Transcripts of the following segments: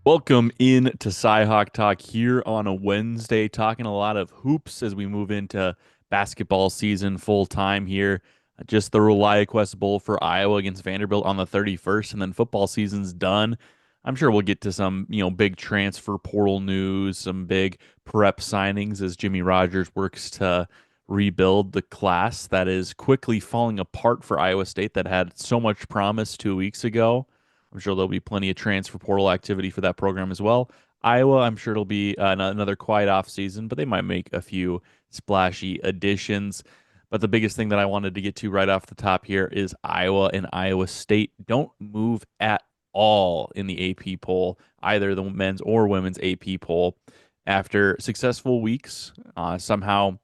Welcome in to CyHawk Talk here on a Wednesday, talking a lot of hoops as we move into basketball season full time here. Just the ReliaQuest Bowl for Iowa against Vanderbilt on the 31st, and then football season's done. I'm sure we'll get to some, big transfer portal news, some big prep signings as Jimmy Rogers works to rebuild the class that is quickly falling apart for Iowa State that had so much promise 2 weeks ago. I'm sure there'll be plenty of transfer portal activity for that program as well. Iowa, I'm sure it'll be another quiet off season, but they might make a few splashy additions. But the biggest thing that I wanted to get to right off the top here is Iowa and Iowa State don't move at all in the AP poll, either the men's or women's AP poll. After successful weeks, somehow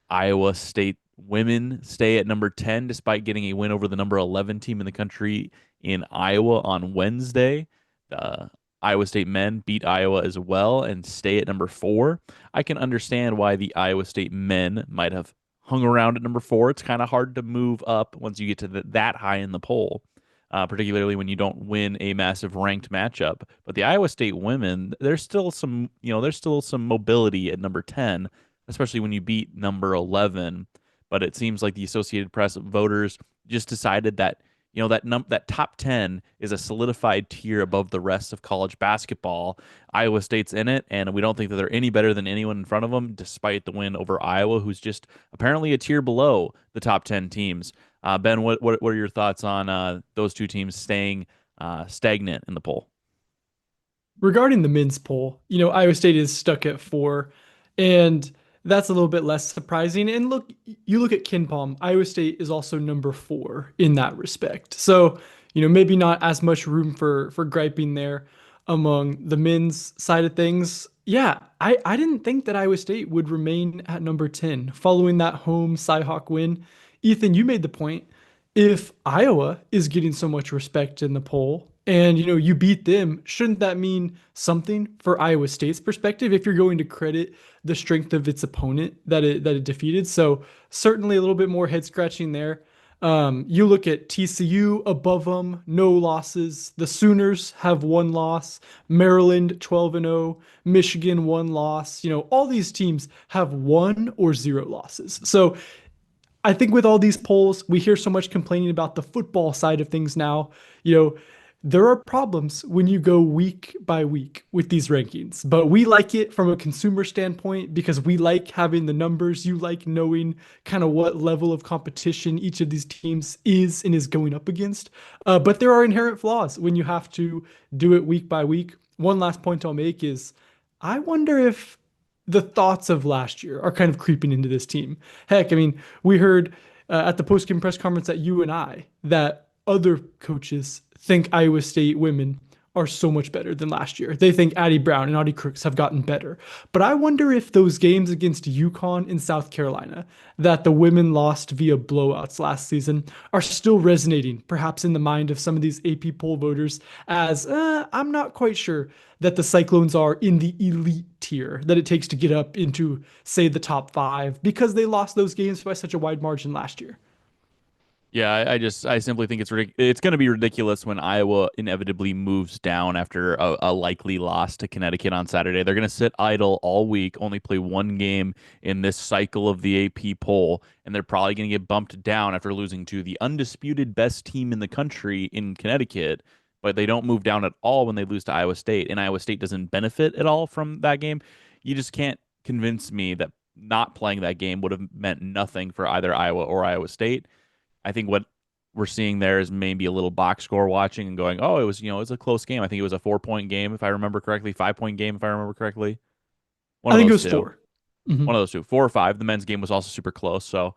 Iowa State women stay at number 10 despite getting a win over the number 11 team in the country in Iowa on Wednesday. The Iowa State men beat Iowa as well and stay at number 4. I can understand why the Iowa State men might have hung around at number 4. It's kind of hard to move up once you get to that high in the poll. Particularly when you don't win a massive ranked matchup. But the Iowa State women, there's still some mobility at number 10, especially when you beat number 11. But it seems like the Associated Press voters just decided that that top 10 is a solidified tier above the rest of college basketball. Iowa State's in it, and we don't think that they're any better than anyone in front of them, despite the win over Iowa, who's just apparently a tier below the top 10 teams. Ben, what are your thoughts on those two teams staying stagnant in the poll? Regarding the men's poll, Iowa State is stuck at 4, and that's a little bit less surprising. And look, you look at KenPom, Iowa State is also number 4 in that respect. So, maybe not as much room for griping there among the men's side of things. Yeah, I didn't think that Iowa State would remain at number 10 following that home Cyhawk win. Ethan, you made the point. If Iowa is getting so much respect in the poll and you beat them, shouldn't that mean something for Iowa State's perspective if you're going to credit the strength of its opponent that it defeated? So certainly a little bit more head scratching there. You look at TCU above them, no losses. The Sooners have one loss. Maryland 12-0, Michigan one loss. All these teams have one or zero losses. So I think with all these polls, we hear so much complaining about the football side of things now. You know, there are problems when you go week by week with these rankings, but we like it from a consumer standpoint because we like having the numbers. You like knowing kind of what level of competition each of these teams is and is going up against. But there are inherent flaws when you have to do it week by week. One last point I'll make is I wonder if the thoughts of last year are kind of creeping into this team. Heck, I mean, we heard at the post-game press conference at UNI that other coaches think Iowa State women are so much better than last year. They think Addy Brown and Audie Crooks have gotten better. But I wonder if those games against UConn and South Carolina that the women lost via blowouts last season are still resonating, perhaps in the mind of some of these AP poll voters, as I'm not quite sure that the Cyclones are in the elite tier that it takes to get up into, say, the top 5 because they lost those games by such a wide margin last year. Yeah, I simply think it's going to be ridiculous when Iowa inevitably moves down after a likely loss to Connecticut on Saturday. They're going to sit idle all week, only play one game in this cycle of the AP poll, and they're probably going to get bumped down after losing to the undisputed best team in the country in Connecticut. But they don't move down at all when they lose to Iowa State, and Iowa State doesn't benefit at all from that game. You just can't convince me that not playing that game would have meant nothing for either Iowa or Iowa State. I think what we're seeing there is maybe a little box score watching and going, oh, it was a close game. I think it was a 4 point game, if I remember correctly, 5 point game, if I remember correctly. One I of think it those was two. 4. Mhm. One of those two. 4 or 5. The men's game was also super close. So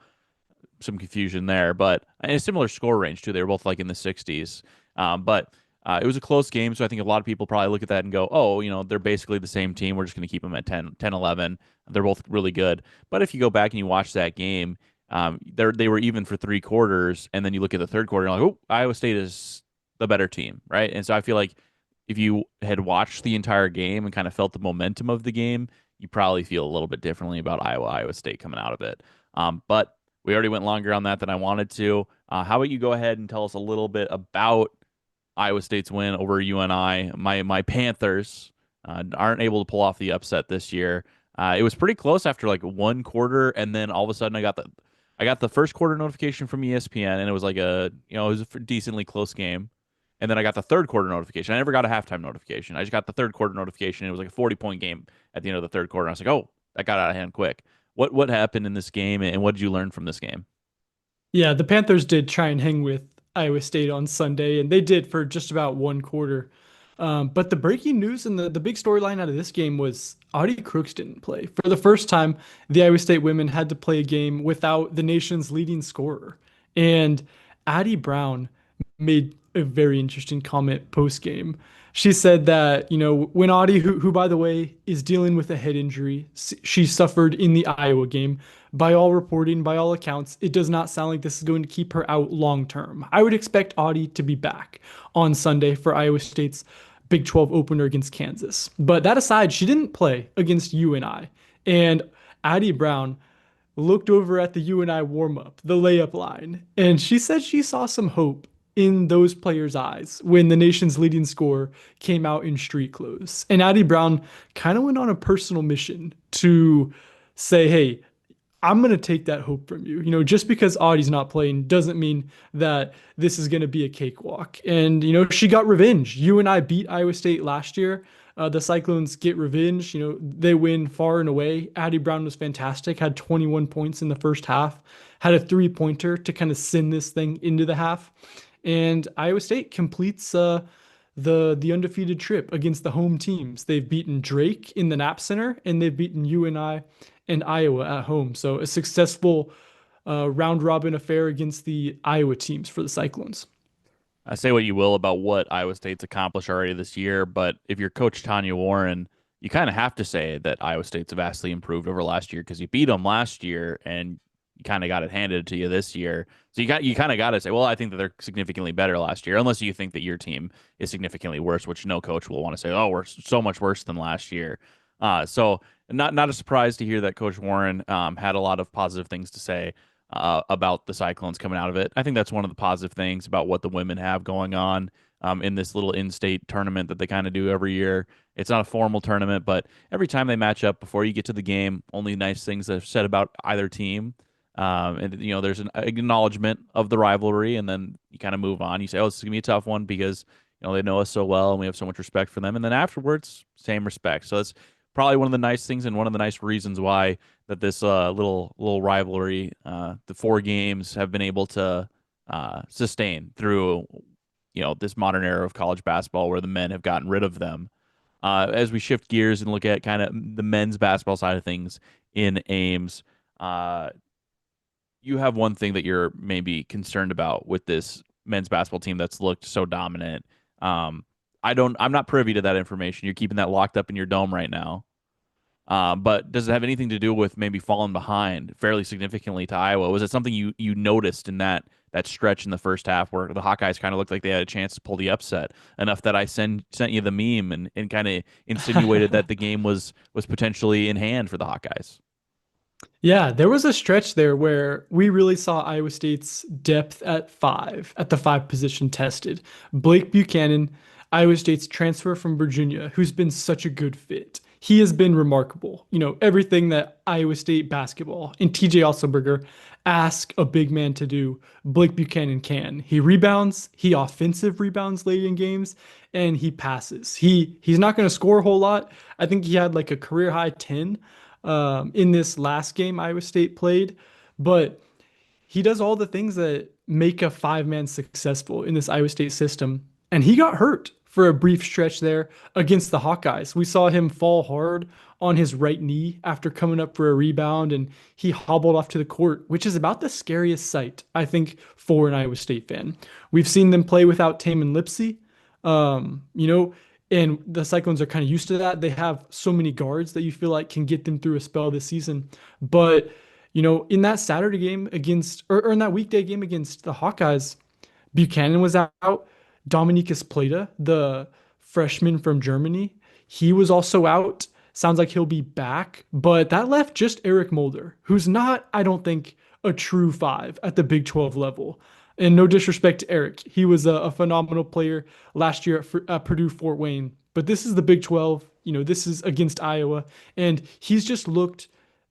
some confusion there, but and a similar score range too. They were both like in the 60s. But it was a close game. So I think a lot of people probably look at that and go, oh, they're basically the same team. We're just going to keep them at 10, 11. They're both really good. But if you go back and you watch that game, they were even for 3 quarters, and then you look at the third quarter, and you're like, oh, Iowa State is the better team, right? And so I feel like if you had watched the entire game and kind of felt the momentum of the game, you probably feel a little bit differently about Iowa State coming out of it. But we already went longer on that than I wanted to. How about you go ahead and tell us a little bit about Iowa State's win over UNI. My Panthers aren't able to pull off the upset this year. It was pretty close after like one quarter, and then all of a sudden I got the first quarter notification from ESPN, and it was like it was a decently close game. And then I got the third quarter notification. I never got a halftime notification. I just got the third quarter notification. It was like a 40-point game at the end of the third quarter. I was like, oh, that got out of hand quick. What happened in this game, and what did you learn from this game? Yeah, the Panthers did try and hang with Iowa State on Sunday, and they did for just about one quarter. But the breaking news and the big storyline out of this game was Audie Crooks didn't play. For the first time, the Iowa State women had to play a game without the nation's leading scorer. And Addy Brown made a very interesting comment post game. She said that, when Audie, who by the way is dealing with a head injury, she suffered in the Iowa game. By all reporting, by all accounts, it does not sound like this is going to keep her out long term. I would expect Audie to be back on Sunday for Iowa State's Big 12 opener against Kansas. But that aside, she didn't play against UNI. And Addy Brown looked over at the UNI warm-up, the layup line, and she said she saw some hope in those players' eyes when the nation's leading scorer came out in street clothes. And Addy Brown kind of went on a personal mission to say, hey, I'm going to take that hope from you. Just because Audie's not playing doesn't mean that this is going to be a cakewalk. And, she got revenge. You and I beat Iowa State last year. The Cyclones get revenge. They win far and away. Addy Brown was fantastic, had 21 points in the first half, had a three-pointer to kind of send this thing into the half. And Iowa State completes the undefeated trip against the home teams. They've beaten Drake in the Knapp Center, and they've beaten UNI and Iowa at home. So a successful round robin affair against the Iowa teams for the Cyclones. I say what you will about what Iowa State's accomplished already this year, but if you're Coach Tanya Warren, you kind of have to say that Iowa State's vastly improved over last year because you beat them last year and you kind of got it handed to you this year. So you kind of got to say, well, I think that they're significantly better last year, unless you think that your team is significantly worse, which no coach will want to say, oh, we're so much worse than last year. So not a surprise to hear that Coach Warren had a lot of positive things to say about the Cyclones coming out of it. I think that's one of the positive things about what the women have going on in this little in-state tournament that they kind of do every year. It's not a formal tournament, but every time they match up before you get to the game, only nice things that are said about either team. And there's an acknowledgement of the rivalry, and then you kind of move on. You say, "Oh, this is gonna be a tough one because they know us so well, and we have so much respect for them." And then afterwards, same respect. So that's probably one of the nice things and one of the nice reasons why that this little rivalry, the four games have been able to sustain through this modern era of college basketball where the men have gotten rid of them. As we shift gears and look at kind of the men's basketball side of things in Ames, you have one thing that you're maybe concerned about with this men's basketball team that's looked so dominant. I'm not privy to that information. You're keeping that locked up in your dome right now. But does it have anything to do with maybe falling behind fairly significantly to Iowa? Was it something you noticed in that stretch in the first half where the Hawkeyes kind of looked like they had a chance to pull the upset enough that I sent you the meme and kind of insinuated that the game was potentially in hand for the Hawkeyes? Yeah, there was a stretch there where we really saw Iowa State's depth at the five position tested. Blake Buchanan, Iowa State's transfer from Virginia, who's been such a good fit. He has been remarkable. Everything that Iowa State basketball and TJ Otzelberger ask a big man to do, Blake Buchanan can. He rebounds, he offensive rebounds late in games, and he passes. He's not going to score a whole lot. I think he had like a career high 10 in this last game Iowa State played, but he does all the things that make a five-man successful in this Iowa State system. And he got hurt for a brief stretch there against the Hawkeyes. We saw him fall hard on his right knee after coming up for a rebound, and he hobbled off to the court, which is about the scariest sight, I think, for an Iowa State fan. We've seen them play without Taman Lipsey. And the Cyclones are kind of used to that. They have so many guards that you feel like can get them through a spell this season. But, in that Saturday game or in that weekday game against the Hawkeyes, Buchanan was out. Dominikas Plata, the freshman from Germany, he was also out. Sounds like he'll be back. But that left just Eric Mulder, who's not, I don't think, a true five at the Big 12 level. And no disrespect to Eric. He was a phenomenal player last year at Purdue Fort Wayne. But this is the Big 12. This is against Iowa. And he's just looked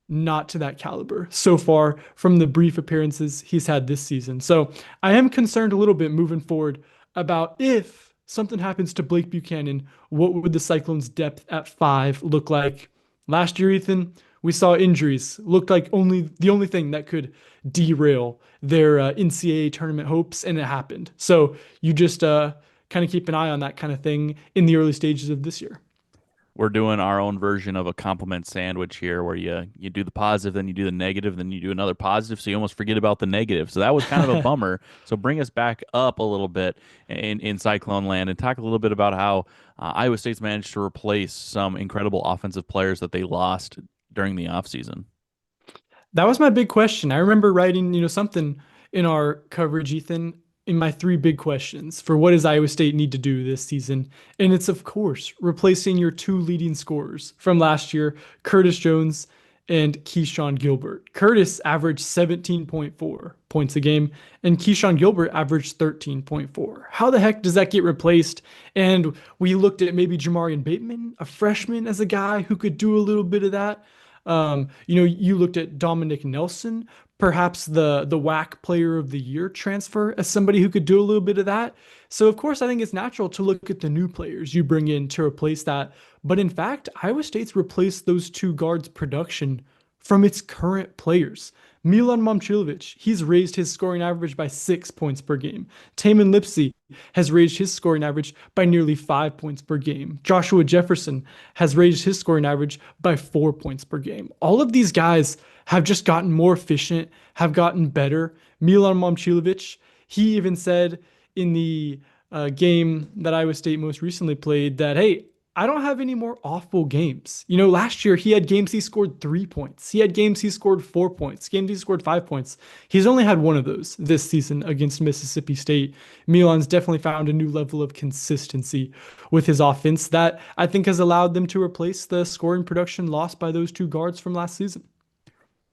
not to that caliber so far from the brief appearances he's had this season. So I am concerned a little bit moving forward about if something happens to Blake Buchanan, what would the Cyclones' depth at five look like? Last year, Ethan, we saw injuries looked like the only thing that could derail their NCAA tournament hopes, and it happened. So you just kind of keep an eye on that kind of thing in the early stages of this year. We're doing our own version of a compliment sandwich here where you do the positive, then you do the negative, then you do another positive, so you almost forget about the negative. So that was kind of a bummer. So bring us back up a little bit in Cyclone land and talk a little bit about how Iowa State's managed to replace some incredible offensive players that they lost during the offseason. That was my big question. I remember writing, something in our coverage, Ethan, in my three big questions for what does Iowa State need to do this season. And it's, of course, replacing your two leading scorers from last year, Curtis Jones and Keshon Gilbert. Curtis averaged 17.4 points a game, and Keshon Gilbert averaged 13.4. How the heck does that get replaced? And we looked at maybe Jamarian Bateman, a freshman, as a guy who could do a little bit of that. You looked at Dominic Nelson, perhaps the WAC Player of the Year transfer, as somebody who could do a little bit of that. So, of course, I think it's natural to look at the new players you bring in to replace that. But in fact, Iowa State's replaced those two guards' production from its current players. Milan Momcilovic, he's raised his scoring average by 6 points per game. Taman Lipsey has raised his scoring average by nearly 5 points per game. Joshua Jefferson has raised his scoring average by 4 points per game. All of these guys have just gotten more efficient, have gotten better. Milan Momcilovic, he even said in the game that Iowa State most recently played that, hey, I don't have any more awful games. Last year he had games he scored 3 points. He had games he scored 4 points, games he scored 5 points. He's only had one of those this season against Mississippi State. Milan's definitely found a new level of consistency with his offense that I think has allowed them to replace the scoring production lost by those two guards from last season.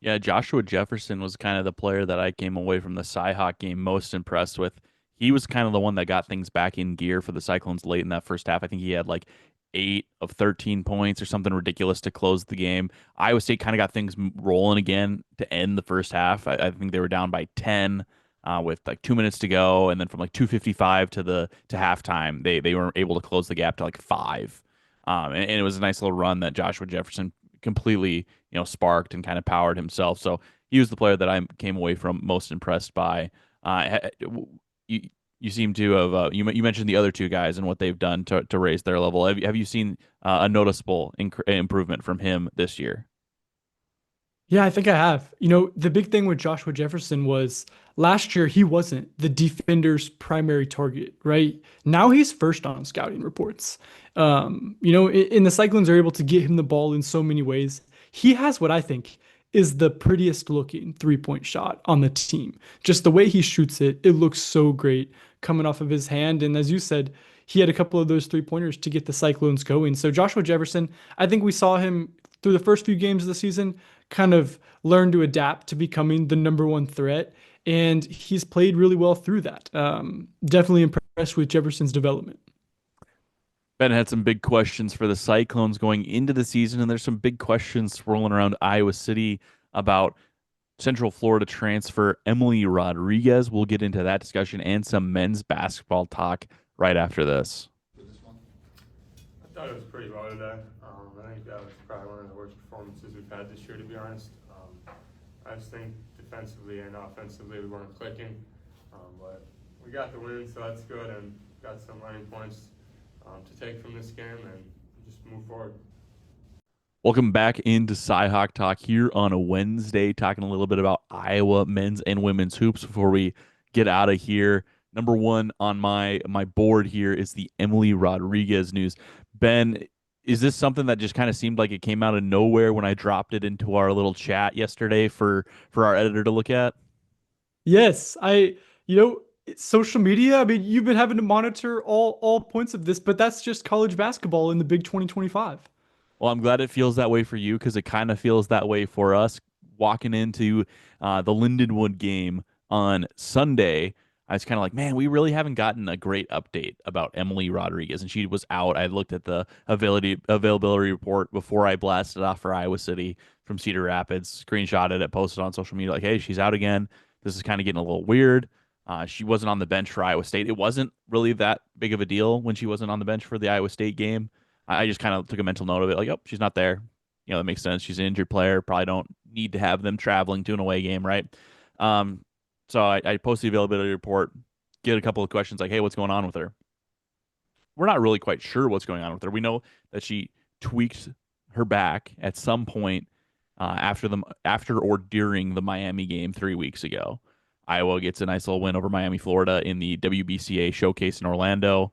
Yeah, Joshua Jefferson was kind of the player that I came away from the CyHawk game most impressed with. He was kind of the one that got things back in gear for the Cyclones late in that first half. I think he had like 8 of 13 points or something ridiculous to close the game. Iowa State kind of got things rolling again to end the first half. I think they were down by 10 with like 2 minutes to go, and then from like 2:55 to halftime, they were able to close the gap to like five. And it was a nice little run that Joshua Jefferson completely sparked and kind of powered himself. So he was the player that I came away from most impressed by. You you seem to have you mentioned the other two guys and what they've done to raise their level. Have you seen a noticeable improvement from him this year? Yeah, I think I have. The big thing with Joshua Jefferson was last year he wasn't the defender's primary target, right? Now he's first on scouting reports. And the Cyclones are able to get him the ball in so many ways. He has what I think is the prettiest looking 3-point shot on the team. Just the way he shoots it, it looks so great coming off of his hand. And as you said, he had a couple of those 3-pointers to get the Cyclones going. So Joshua Jefferson, I think we saw him through the first few games of the season kind of learn to adapt to becoming the number one threat. And he's played really well through that. Definitely impressed with Jefferson's development. Ben had some big questions for the Cyclones going into the season, and there's some big questions swirling around Iowa City about Central Florida transfer Emely Rodriguez. We'll get into that discussion and some men's basketball talk right after this. I thought it was pretty low today. I think that was probably one of the worst performances we've had this year, to be honest. I just think defensively and offensively we weren't clicking, but we got the win, so that's good, and got some learning points to take from this game and just move forward. Welcome back into CyHawk Talk here on a Wednesday, talking a little bit about Iowa men's and women's hoops before we get out of here. Number one on my board here is the Emely Rodriguez news. Ben, is this something that just kind of seemed like it came out of nowhere when I dropped it into our little chat yesterday for our editor to look at? Yes, social media. I mean, you've been having to monitor all points of this, but that's just college basketball in the Big 2025. Well, I'm glad it feels that way for you because it kind of feels that way for us walking into the Lindenwood game on Sunday. I was kind of like, man, we really haven't gotten a great update about Emely Rodriguez, and she was out. I looked at the availability report before I blasted off for Iowa City from Cedar Rapids, screenshotted it, posted on social media like, hey, she's out again. This is kind of getting a little weird. She wasn't on the bench for Iowa State. It wasn't really that big of a deal when she wasn't on the bench for the Iowa State game. I just kind of took a mental note of it, like, oh, she's not there. That makes sense. She's an injured player. Probably don't need to have them traveling to an away game, right? Um, so I post the availability report, get a couple of questions like, hey, what's going on with her? We're not really quite sure what's going on with her. We know that she tweaked her back at some point after or during the Miami game 3 weeks ago. Iowa gets a nice little win over Miami, Florida in the WBCA showcase in Orlando.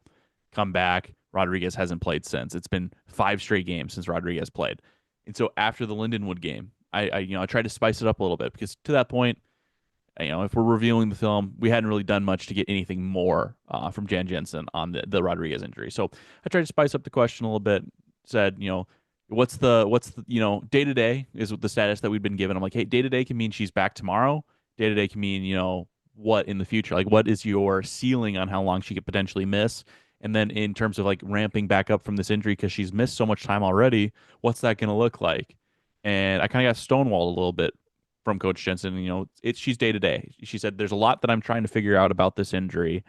Come back. Rodriguez hasn't played since. It's been 5 straight games since Rodriguez played. And so after the Lindenwood game, I tried to spice it up a little bit because to that point, if we're reviewing the film, we hadn't really done much to get anything more from Jan Jensen on the Rodriguez injury. So I tried to spice up the question a little bit. Said, what's the day to day is the status that we've been given. I'm like, hey, day to day can mean she's back tomorrow. Day to day can mean what in the future. Like, what is your ceiling on how long she could potentially miss? And then in terms of like ramping back up from this injury because she's missed so much time already, what's that going to look like? And I kind of got stonewalled a little bit from Coach Jensen. She's day to day. She said, there's a lot that I'm trying to figure out about this injury,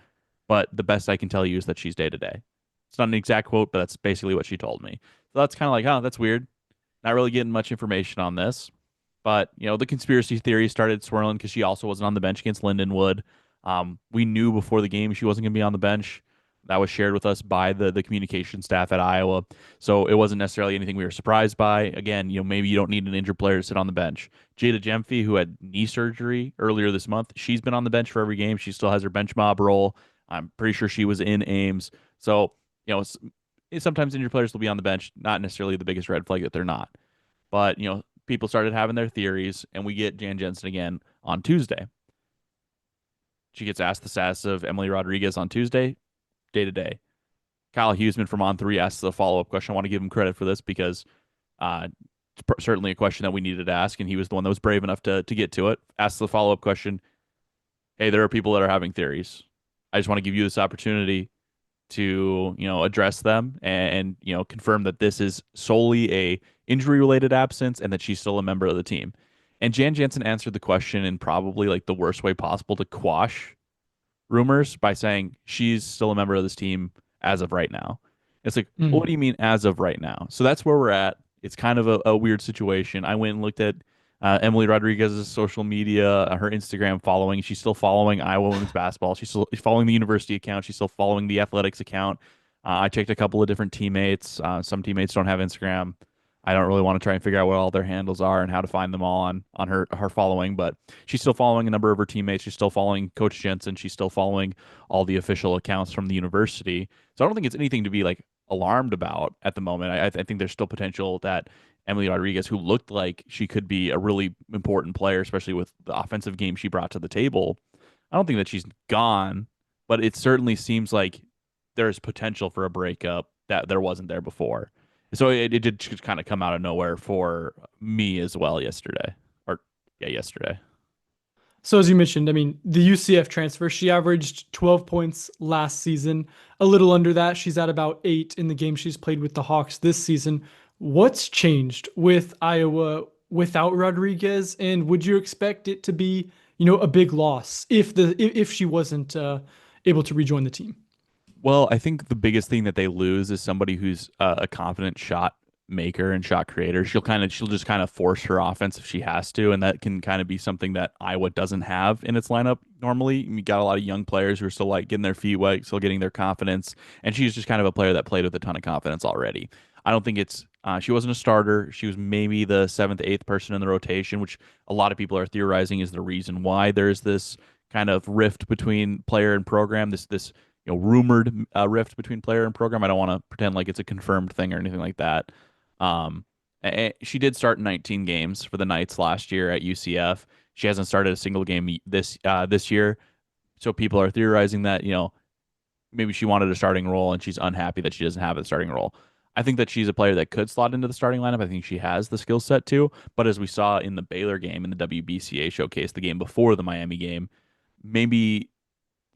but the best I can tell you is that she's day to day. It's not an exact quote, but that's basically what she told me. So that's kind of like, oh, that's weird. Not really getting much information on this. But, the conspiracy theory started swirling because she also wasn't on the bench against Lindenwood. We knew before the game she wasn't going to be on the bench. That was shared with us by the communication staff at Iowa. So it wasn't necessarily anything we were surprised by. Again, maybe you don't need an injured player to sit on the bench. Jada Gemfy, who had knee surgery earlier this month, she's been on the bench for every game. She still has her bench mob role. I'm pretty sure she was in Ames. So, sometimes injured players will be on the bench, not necessarily the biggest red flag that they're not. But, people started having their theories, and we get Jan Jensen again on Tuesday. She gets asked the status of Emely Rodriguez on Tuesday, day to day. Kyle Huseman from On3 asks the follow-up question. I want to give him credit for this because it's certainly a question that we needed to ask, and he was the one that was brave enough to get to it. Asks the follow-up question, hey, there are people that are having theories. I just want to give you this opportunity to address them and confirm that this is solely a injury related absence and that she's still a member of the team. And Jan Jensen answered the question in probably like the worst way possible to quash rumors by saying she's still a member of this team as of right now. It's like, well, what do you mean as of right now? So that's where we're at. It's kind of a weird situation. I went and looked at Emely Rodriguez's social media, her Instagram following. She's still following Iowa women's basketball. She's still following the university account. She's still following the athletics account. I checked a couple of different teammates. Some teammates don't have Instagram. I don't really want to try and figure out what all their handles are and how to find them all on her following, but she's still following a number of her teammates. She's still following Coach Jensen. She's still following all the official accounts from the university. So I don't think it's anything to be like alarmed about at the moment. I think there's still potential that Emely Rodriguez, who looked like she could be a really important player, especially with the offensive game she brought to the table. I don't think that she's gone, but it certainly seems like there's potential for a breakup that there wasn't there before. So it did just kind of come out of nowhere for me as well yesterday. Yesterday. So as you mentioned, I mean, the UCF transfer, she averaged 12 points last season. A little under that, she's at about 8 in the game she's played with the Hawks this season. What's changed with Iowa without Rodriguez, and would you expect it to be, a big loss if she wasn't able to rejoin the team? Well, I think the biggest thing that they lose is somebody who's a confident shot maker and shot creator. She'll just kind of force her offense if she has to, and that can kind of be something that Iowa doesn't have in its lineup normally. You got a lot of young players who are still like getting their feet wet, still getting their confidence, and she's just kind of a player that played with a ton of confidence already. I don't think it's she wasn't a starter. She was maybe the 7th, 8th person in the rotation, which a lot of people are theorizing is the reason why there's this kind of rift between player and program. This rumored rift between player and program. I don't want to pretend like it's a confirmed thing or anything like that. She did start 19 games for the Knights last year at UCF. She hasn't started a single game this year. So people are theorizing that, maybe she wanted a starting role and she's unhappy that she doesn't have a starting role. I think that she's a player that could slot into the starting lineup. I think she has the skill set too. But as we saw in the Baylor game in the WBCA showcase, the game before the Miami game, maybe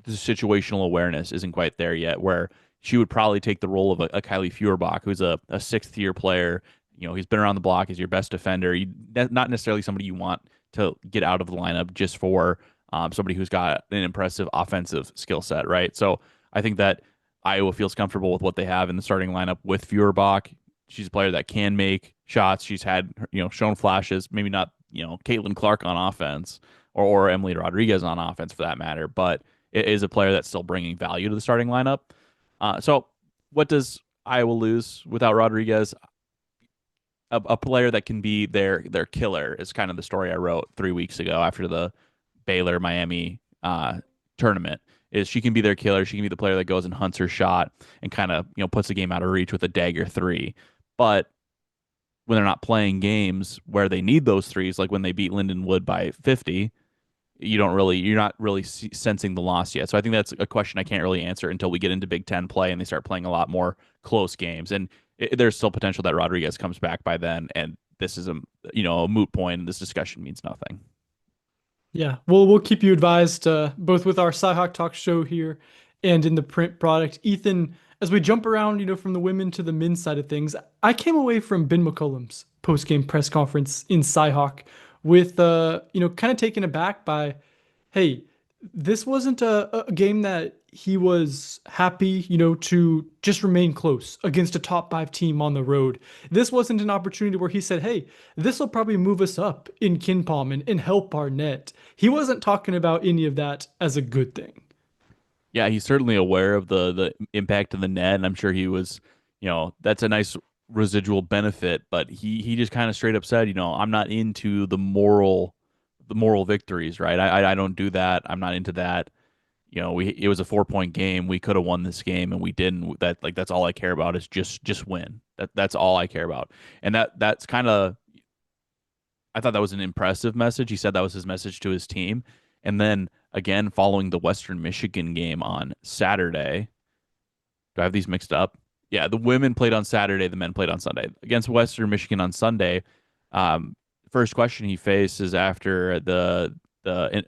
the situational awareness isn't quite there yet, where she would probably take the role of a Kylie Feuerbach, who's a sixth year player. He's been around the block, is your best defender. Not necessarily somebody you want to get out of the lineup just for somebody who's got an impressive offensive skill set, right? So I think that Iowa feels comfortable with what they have in the starting lineup with Feuerbach. She's a player that can make shots. She's had, shown flashes, maybe not, Caitlin Clark on offense or Emely Rodriguez on offense for that matter, but it is a player that's still bringing value to the starting lineup. So what does Iowa lose without Rodriguez? A player that can be their killer is kind of the story I wrote 3 weeks ago after the Baylor Miami tournament. Is she can be their killer. She can be the player that goes and hunts her shot and kind of puts the game out of reach with a dagger three. But when they're not playing games where they need those threes, like when they beat Lindenwood by 50, you're not really sensing the loss yet. So I think that's a question I can't really answer until we get into Big Ten play and they start playing a lot more close games. And there's still potential that Rodriguez comes back by then, and this is a moot point, and this discussion means nothing. Yeah, we'll keep you advised both with our CyHawk Talk show here and in the print product. Ethan, as we jump around, from the women to the men's side of things, I came away from Ben McCollum's post-game press conference in CyHawk with, kind of taken aback by, hey, this wasn't a game that he was happy, to just remain close against a top five team on the road. This wasn't an opportunity where he said, hey, this will probably move us up in KenPom and help our net. He wasn't talking about any of that as a good thing. Yeah, he's certainly aware of the impact of the net, and I'm sure he was, that's a nice residual benefit. But he just kind of straight up said, I'm not into the moral victories, right? I don't do that. I'm not into that. It was a 4 point game. We could have won this game and we didn't. That's all I care about is just win. That's all I care about. And that's kind of, I thought that was an impressive message. He said that was his message to his team. And then again, following the Western Michigan game on Saturday, do I have these mixed up? Yeah, the women played on Saturday, the men played on Sunday. Against Western Michigan on Sunday, first question he faces after the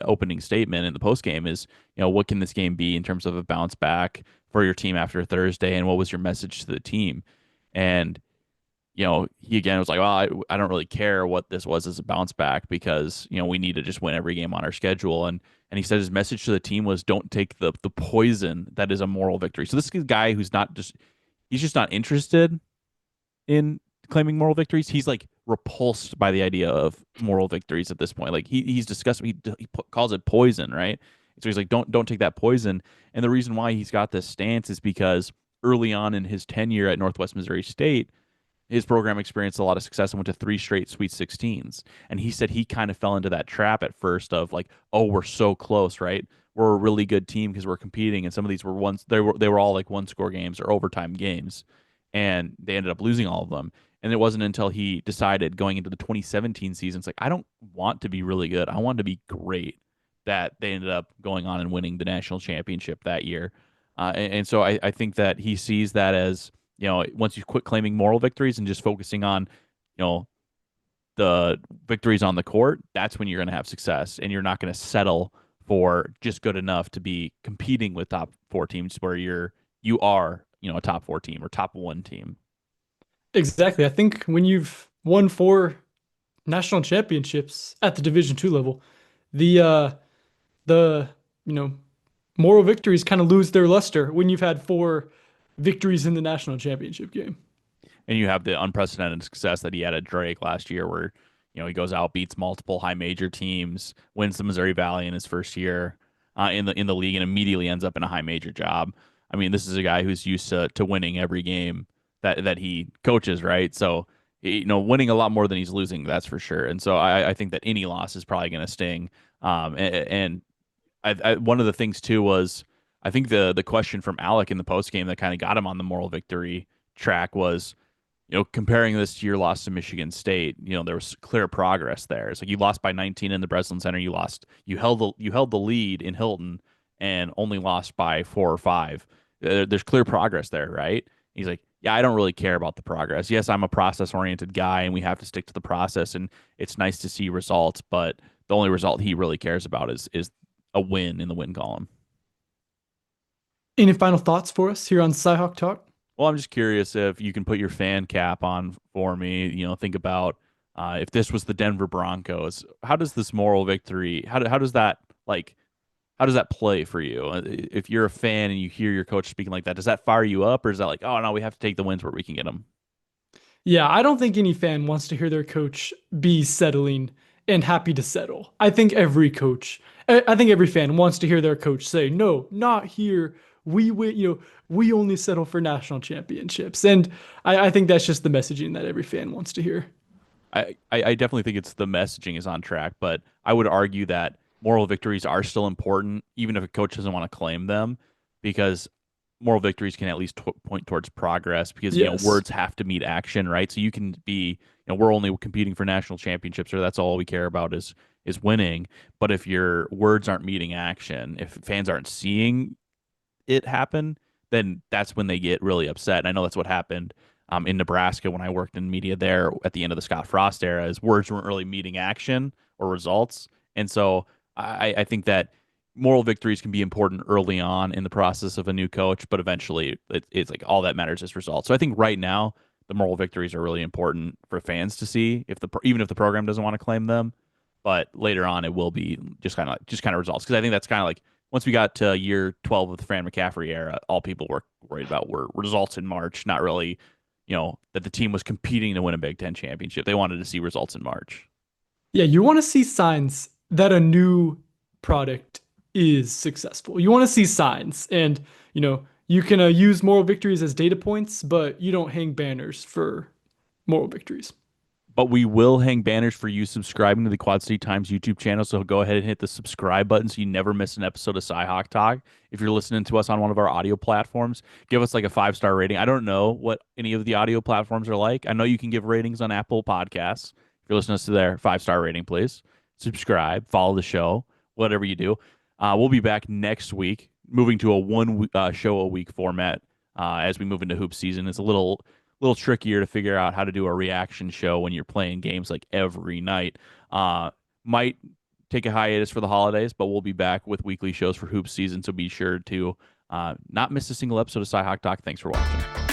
opening statement in the post game is, what can this game be in terms of a bounce back for your team after Thursday, and what was your message to the team? And he again was like, well, I don't really care what this was as a bounce back because we need to just win every game on our schedule. And he said his message to the team was, don't take the poison that is a moral victory. So this is a guy who's he's just not interested in claiming moral victories. He's like repulsed by the idea of moral victories at this point. Like he's disgusted. He calls it poison, right? So he's like, don't take that poison. And the reason why he's got this stance is because early on in his tenure at Northwest Missouri State, his program experienced a lot of success and went to 3 straight Sweet 16s. And he said he kind of fell into that trap at first of like, oh, we're so close, right? We're a really good team because we're competing, and some of these were they were all like 1-score games or overtime games, and they ended up losing all of them. And it wasn't until he decided going into the 2017 season, it's like, I don't want to be really good. I want to be great, that they ended up going on and winning the national championship that year. And so I think that he sees that as, once you quit claiming moral victories and just focusing on, the victories on the court, that's when you're going to have success, and you're not going to settle for just good enough to be competing with top 4 teams where you are, a top 4 team or top 1 team. Exactly. I think when you've won 4 national championships at the Division II level, the moral victories kind of lose their luster when you've had 4 victories in the national championship game. And you have the unprecedented success that he had at Drake last year, where he goes out, beats multiple high major teams, wins the Missouri Valley in his first year in the league, and immediately ends up in a high major job. I mean, this is a guy who's used to winning every game that he coaches, right? So winning a lot more than he's losing, that's for sure. And so I think that any loss is probably going to sting. And one of the things too was, I think the question from Alec in the post game that kind of got him on the moral victory track was, comparing this to your loss to Michigan State, there was clear progress there. It's like you lost by 19 in the Breslin Center. You held the lead in Hilton and only lost by 4 or 5. There's clear progress there, right? He's like, yeah, I don't really care about the progress. Yes, I'm a process-oriented guy, and we have to stick to the process, and it's nice to see results, but the only result he really cares about is a win in the win column. Any final thoughts for us here on CyHawk Talk? Well, I'm just curious if you can put your fan cap on for me. Think about if this was the Denver Broncos, how does this moral victory, how does that like, how does that play for you? If you're a fan and you hear your coach speaking like that, does that fire you up, or is that like, oh no, we have to take the wins where we can get them? Yeah, I don't think any fan wants to hear their coach be settling and happy to settle. I think every coach, I think every fan wants to hear their coach say, "No, not here. We win, we only settle for national championships." And I think that's just the messaging that every fan wants to hear. I definitely think it's the messaging is on track, but I would argue that moral victories are still important, even if a coach doesn't want to claim them, because moral victories can at least point towards progress because Yes. words have to meet action, right? So you can be, we're only competing for national championships, or that's all we care about is winning. But if your words aren't meeting action, if fans aren't seeing it happen, then that's when they get really upset. And I know that's what happened in Nebraska when I worked in media there at the end of the Scott Frost era, is words weren't really meeting action or results. And so I think that moral victories can be important early on in the process of a new coach, but eventually it's like all that matters is results. So I think right now the moral victories are really important for fans to see, if even if the program doesn't want to claim them. But later on, it will be just kind of results, because I think that's kind of like once we got to year 12 of the Fran McCaffrey era, all people were worried about were results in March, not really, that the team was competing to win a Big Ten championship. They wanted to see results in March. Yeah, you want to see signs that a new product is successful. You want to see signs, and you can use moral victories as data points, but you don't hang banners for moral victories. But we will hang banners for you subscribing to the Quad City Times YouTube channel. So go ahead and hit the subscribe button so you never miss an episode of CyHawk Talk. If you're listening to us on one of our audio platforms, give us like a 5-star rating. I don't know what any of the audio platforms are like. I know you can give ratings on Apple Podcasts. If you're listening to their 5-star rating, please subscribe, follow the show, whatever you do. We'll be back next week, moving to a one show a week format as we move into hoop season. It's a little trickier to figure out how to do a reaction show when you're playing games like every night. Might take a hiatus for the holidays, but we'll be back with weekly shows for hoop season. So be sure to not miss a single episode of CyHawk Talk. Thanks for watching.